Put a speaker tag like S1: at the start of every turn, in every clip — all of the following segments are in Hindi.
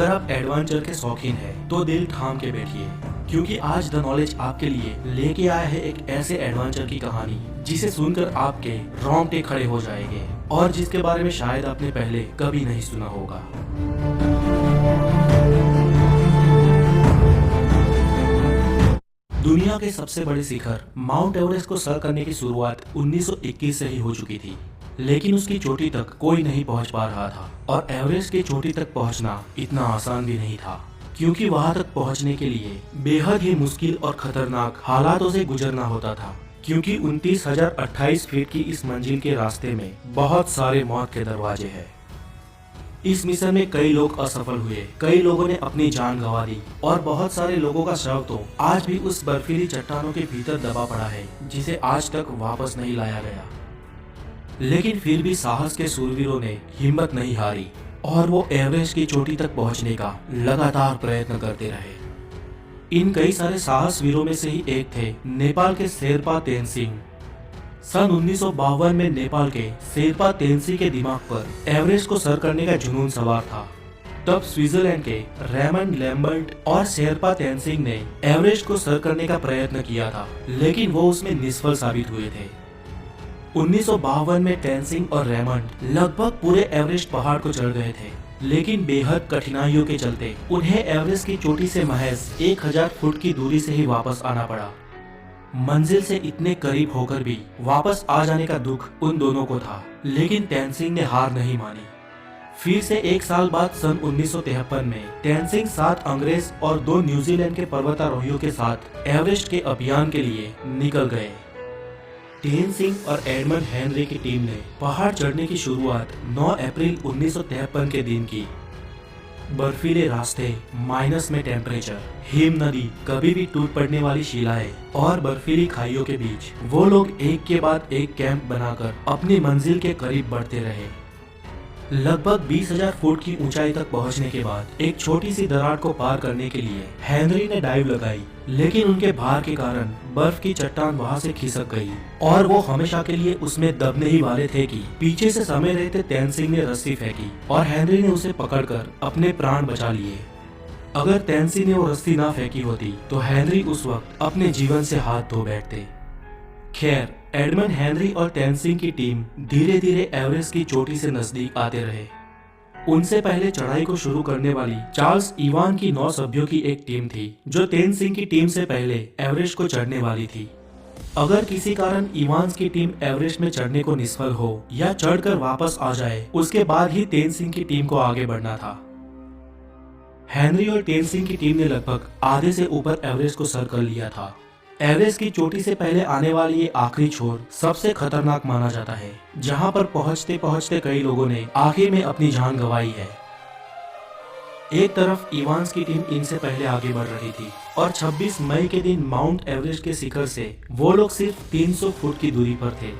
S1: अगर आप एडवेंचर के शौकीन हैं, तो दिल थाम के बैठिए, क्योंकि आज द नॉलेज आपके लिए लेके आया है एक ऐसे एडवेंचर की कहानी जिसे सुनकर आपके रोंगटे खड़े हो जाएंगे और जिसके बारे में शायद आपने पहले कभी नहीं सुना होगा। दुनिया के सबसे बड़े शिखर माउंट एवरेस्ट को सर करने की शुरुआत 1921 से ही हो चुकी थी, लेकिन उसकी चोटी तक कोई नहीं पहुंच पा रहा था। और एवरेस्ट की चोटी तक पहुंचना इतना आसान भी नहीं था, क्योंकि वहां तक पहुंचने के लिए बेहद ही मुश्किल और खतरनाक हालातों से गुजरना होता था। क्योंकि 29,028 फीट की इस मंजिल के रास्ते में बहुत सारे मौत के दरवाजे हैं। इस मिशन में कई लोग असफल हुए, कई लोगों ने अपनी जान गंवा दी और बहुत सारे लोगों का शव तो आज भी उस बर्फीली चट्टानों के भीतर दबा पड़ा है, जिसे आज तक वापस नहीं लाया गया। लेकिन फिर भी साहस के शूरवीरों ने हिम्मत नहीं हारी और वो एवरेस्ट की चोटी तक पहुंचने का लगातार प्रयत्न करते रहे। इन कई सारे साहस वीरों में से ही एक थे नेपाल के शेरपा तेनसिंह। सन 1952 में नेपाल के शेरपा तेनसिंह के दिमाग पर एवरेस्ट को सर करने का जुनून सवार था। तब स्विट्जरलैंड के रेमंड लैम्बर्ट और शेरपा तेनसिंह ने एवरेस्ट को सर करने का प्रयत्न किया था, लेकिन वो उसमें निष्फल साबित हुए थे। 1952 में तेनसिंह और रेमंड लगभग पूरे एवरेस्ट पहाड़ को चढ़ गए थे, लेकिन बेहद कठिनाइयों के चलते उन्हें एवरेस्ट की चोटी से महज 1000 फुट की दूरी से ही वापस आना पड़ा। मंजिल से इतने करीब होकर भी वापस आ जाने का दुख उन दोनों को था, लेकिन तेनसिंह ने हार नहीं मानी। फिर से एक साल बाद सन 1953 में तेनसिंह 7 अंग्रेज और 2 न्यूजीलैंड के पर्वतारोहियों के साथ एवरेस्ट के अभियान के लिए निकल गए। तेनसिंह और एडमंड हेनरी की टीम ने पहाड़ चढ़ने की शुरुआत 9 अप्रैल 1953 के दिन की। बर्फीले रास्ते, माइनस में टेम्परेचर, हिम नदी, कभी भी टूट पड़ने वाली शिलाएं और बर्फीली खाइयों के बीच वो लोग एक के बाद एक कैंप बनाकर अपनी मंजिल के करीब बढ़ते रहे। लगभग 20,000 फुट की ऊंचाई तक पहुंचने के बाद एक छोटी सी दरार को पार करने के लिए हेनरी ने डाइव लगाई, लेकिन उनके भार के कारण बर्फ की चट्टान वहां से खिसक गई और वो हमेशा के लिए उसमें दबने ही वाले थे कि पीछे से समय रहते तेनसिंह ने रस्सी फेंकी और हेनरी ने उसे पकड़कर अपने प्राण बचा लिए। अगर तेनसिंह ने वो रस्सी ना फेंकी होती तो हेनरी उस वक्त अपने जीवन से हाथ धो बैठते। खैर, एडमंड हेनरी और तेनसिंह की टीम धीरे धीरे एवरेस्ट की चोटी से नजदीक आते रहे। उनसे पहले चढ़ाई को शुरू करने वाली चार्ल्स इवान की 9 सभ्यों की एक टीम थी, जो तेनसिंह की टीम से पहले एवरेस्ट को चढ़ने वाली थी। अगर किसी कारण इवान्स की टीम एवरेस्ट में चढ़ने को निष्फल हो या चढ़कर वापस आ जाए, उसके बाद ही तेनसिंह की टीम को आगे बढ़ना था। हेनरी और तेनसिंह की टीम ने लगभग आधे से ऊपर एवरेस्ट को सर कर लिया था। एवरेस्ट की चोटी से पहले आने वाली ये आखिरी छोर सबसे खतरनाक माना जाता है, जहां पर पहुंचते पहुंचते कई लोगों ने आखिर में अपनी जान गंवाई है। एक तरफ इवान्स की टीम इनसे पहले आगे बढ़ रही थी और 26 मई के दिन माउंट एवरेस्ट के शिखर से वो लोग सिर्फ 300 फुट की दूरी पर थे।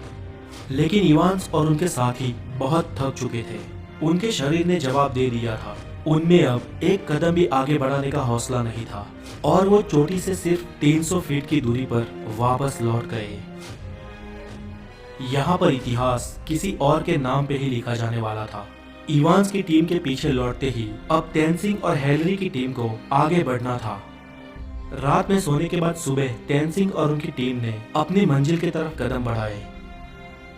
S1: लेकिन इवान्स और उनके साथी बहुत थक चुके थे। उनके शरीर ने जवाब दे दिया था। उनमें अब एक कदम भी आगे बढ़ाने का हौसला नहीं था और वो चोटी से सिर्फ 300 फीट की दूरी पर वापस लौट गए। यहाँ पर इतिहास किसी और के नाम पे ही लिखा जाने वाला था। इवान्स की टीम के पीछे लौटते ही अब तेनसिंह और हेनरी की टीम को आगे बढ़ना था। रात में सोने के बाद सुबह तेनसिंह और उनकी टीम ने अपनी मंजिल की तरफ कदम बढ़ाए।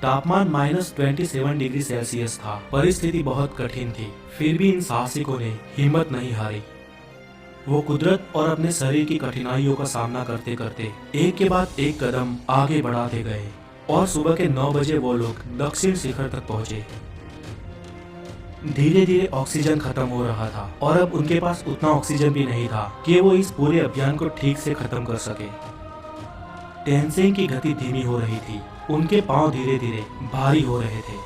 S1: तापमान -27 डिग्री सेल्सियस था। परिस्थिति बहुत कठिन थी, फिर भी इन साहसिकों ने हिम्मत नहीं हारी। वो कुदरत और अपने शरीर की कठिनाइयों का सामना करते करते एक के बाद एक कदम आगे बढ़ाते गए और सुबह के 9 बजे वो लोग दक्षिण शिखर तक पहुंचे। धीरे धीरे ऑक्सीजन खत्म हो रहा था और अब उनके पास उतना ऑक्सीजन भी नहीं था कि वो इस पूरे अभियान को ठीक से खत्म कर सके। तेनसिंह की गति धीमी हो रही थी, उनके पांव धीरे धीरे भारी हो रहे थे।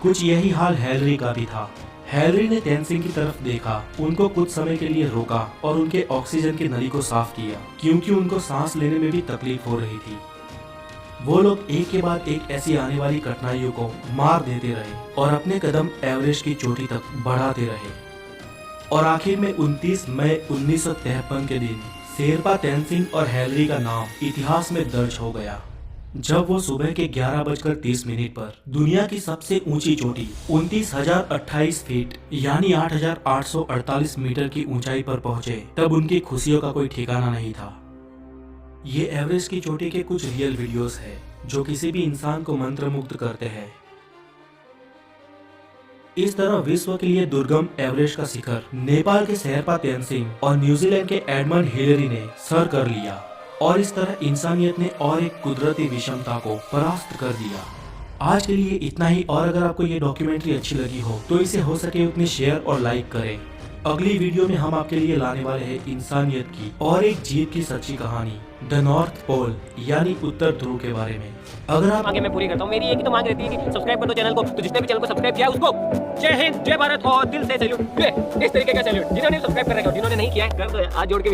S1: कुछ यही हाल हेनरी का भी था। हेनरी ने तेनसिंह की तरफ देखा, उनको कुछ समय के लिए रोका और उनके ऑक्सीजन की नली को साफ किया, क्योंकि उनको सांस लेने में भी तकलीफ हो रही थी। वो लोग एक के बाद एक ऐसी आने वाली कठिनाइयों को मार देते रहे और अपने कदम एवरेस्ट की चोटी तक बढ़ाते रहे। और आखिर में 29 मई 1953 के दिन शेरपा तेनसिंह और हेनरी का नाम इतिहास में दर्ज हो गया। जब वो सुबह के 11:30 पर दुनिया की सबसे ऊंची चोटी 29,028 फीट यानी 8,848 मीटर की ऊंचाई पर पहुंचे, तब उनकी खुशियों का कोई ठिकाना नहीं था। ये एवरेस्ट की चोटी के कुछ रियल वीडियोस है जो किसी भी इंसान को मंत्रमुग्ध करते हैं। इस तरह विश्व के लिए दुर्गम एवरेस्ट का शिखर नेपाल के शेरपा तेनसिंह और न्यूजीलैंड के एडमंड हिलेरी ने सर कर लिया और इस तरह इंसानियत ने और एक कुदरती विषमता को परास्त कर दिया। आज के लिए इतना ही, और अगर आपको ये डॉक्यूमेंट्री अच्छी लगी हो तो इसे हो सके उतने शेयर और लाइक करें। अगली वीडियो में हम आपके लिए लाने वाले हैं इंसानियत की और एक जीव की सच्ची कहानी, द नॉर्थ पोल यानी उत्तर ध्रुव के बारे में। अगर आप
S2: मांगे मैं पूरी करता हूँ। मेरी एक ही तो मांग रहती है कि सब्सक्राइब कर दो चैनल को। तो जिसने भी चैनल को सब्सक्राइब किया उसको जय हिंद, जय भारत और दिल से सैल्यूट। इस तरीके का सैल्यूट जिन्होंने सब्सक्राइब कर रखा है, जिन्होंने नहीं किया है कर दो, हाथ जोड़ के